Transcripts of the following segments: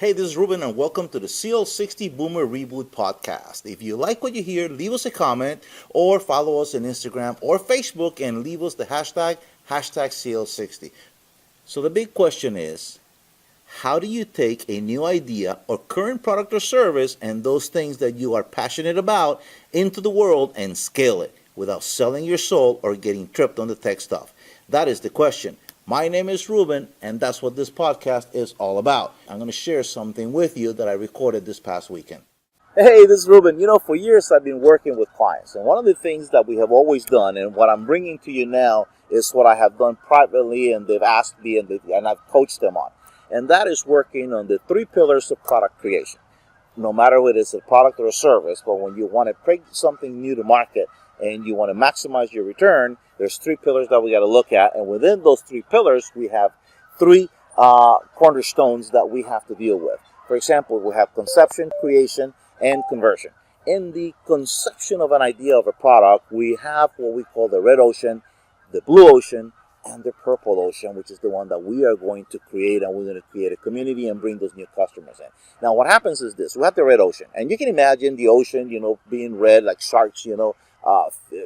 Hey, this is Ruben, and welcome to the CL60 Boomer Reboot Podcast. If you like what you hear, leave us a comment or follow us on Instagram or Facebook and leave us the hashtag CL60. So the big question is, how do you take a new idea or current product or service and those things that you are passionate about into the world and scale it without selling your soul or getting tripped on the tech stuff? That is the question. My name is Ruben, and that's what this podcast is all about. I'm going to share something with you that I recorded this past weekend. Hey, this is Ruben. For years I've been working with clients, and one of the things that we have always done, and what I'm bringing to you now, is what I have done privately, and they've asked me, and I've coached them on. And that is working on the 3 pillars of product creation. No matter whether it's a product or a service, but when you want to bring something new to market and you want to maximize your return, there's 3 pillars that we got to look at. And within those 3 pillars, we have 3 cornerstones that we have to deal with. For example, we have conception, creation, and conversion. In the conception of an idea of a product, we have what we call the red ocean, the blue ocean, and the purple ocean, which is the one that we are going to create, and we're going to create a community and bring those new customers in. Now, what happens is this. We have the red ocean, and you can imagine the ocean, being red like sharks,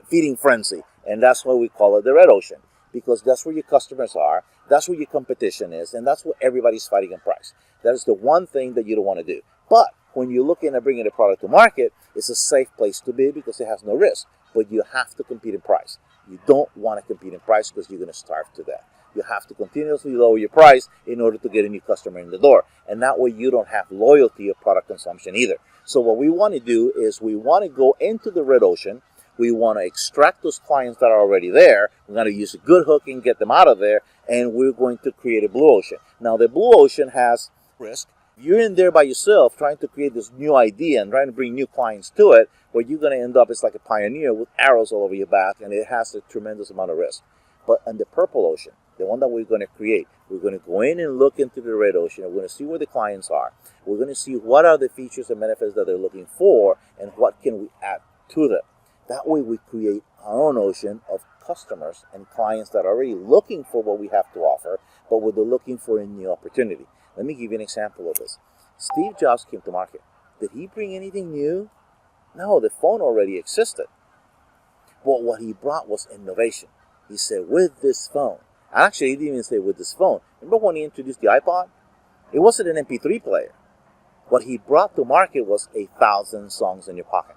feeding frenzy, and that's why we call it the red ocean, because that's where your customers are, that's where your competition is, and that's where everybody's fighting in price. That is the one thing that you don't want to do. But when you're looking at bringing a product to market, it's a safe place to be because it has no risk, but you have to compete in price. You don't want to compete in price because you're going to starve to death. You have to continuously lower your price in order to get a new customer in the door. And that way you don't have loyalty of product consumption either. So what we want to do is we want to go into the red ocean. We want to extract those clients that are already there. We're going to use a good hook and get them out of there. And we're going to create a blue ocean. Now, the blue ocean has risk. You're in there by yourself trying to create this new idea and trying to bring new clients to it, where you're going to end up as like a pioneer with arrows all over your back, and it has a tremendous amount of risk. But in the purple ocean, the one that we're going to create, we're going to go in and look into the red ocean, and we're going to see where the clients are. We're going to see what are the features and benefits that they're looking for, and what can we add to them. That way we create our own ocean of customers and clients that are already looking for what we have to offer, but they're looking for a new opportunity. Let me give you an example of this. Steve Jobs came to market. Did he bring anything new? No, the phone already existed. But what he brought was innovation. He said, with this phone. Actually, he didn't even say with this phone. Remember when he introduced the iPod? It wasn't an MP3 player. What he brought to market was 1,000 songs in your pocket.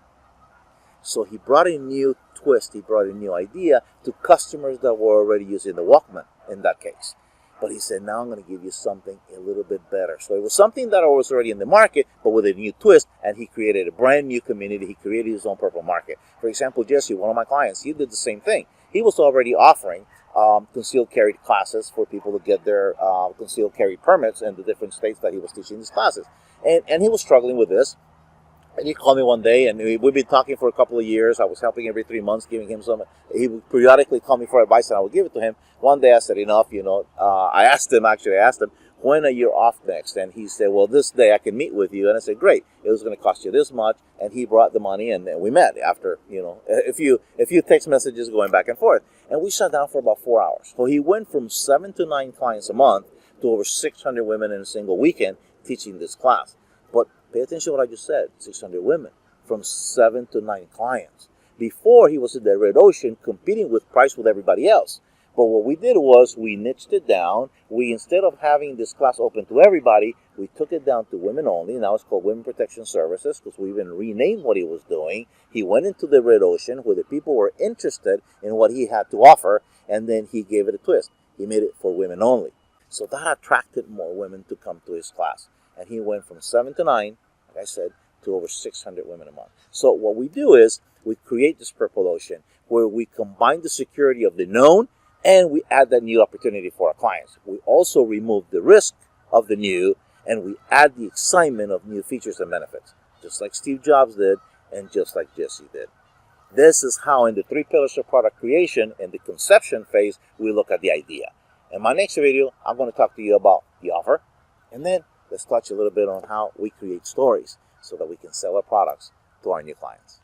So he brought a new twist. He brought a new idea to customers that were already using the Walkman in that case. But he said, now I'm going to give you something a little bit better. So it was something that was already in the market, but with a new twist, and he created a brand new community. He created his own purple market. For example, Jesse, one of my clients, he did the same thing. He was already offering concealed carry classes for people to get their concealed carry permits in the different states that he was teaching these classes. And he was struggling with this. And he called me one day, and we've been talking for a couple of years. I was helping every 3 months, giving him some. He would periodically call me for advice, and I would give it to him. One day I said, enough, I asked him, when are you off next? And he said, well, this day I can meet with you. And I said, great. It was going to cost you this much. And he brought the money, and we met after, a few text messages going back and forth. And we sat down for about 4 hours. So he went from 7 to 9 clients a month to over 600 women in a single weekend teaching this class. But pay attention to what I just said, 600 women from 7 to 9 clients. Before, he was in the red ocean competing with price with everybody else. But what we did was we niched it down. Instead of having this class open to everybody, we took it down to women only. Now it's called Women Protection Services because we even renamed what he was doing. He went into the red ocean where the people were interested in what he had to offer, and then he gave it a twist. He made it for women only. So that attracted more women to come to his class. And he went from 7 to 9, like I said, to over 600 women a month. So what we do is we create this purple ocean where we combine the security of the known and we add that new opportunity for our clients. We also remove the risk of the new, and we add the excitement of new features and benefits, just like Steve Jobs did and just like Jesse did. This is how in the 3 pillars of product creation, in the conception phase, we look at the idea. In my next video, I'm going to talk to you about the offer, and then let's touch a little bit on how we create stories so that we can sell our products to our new clients.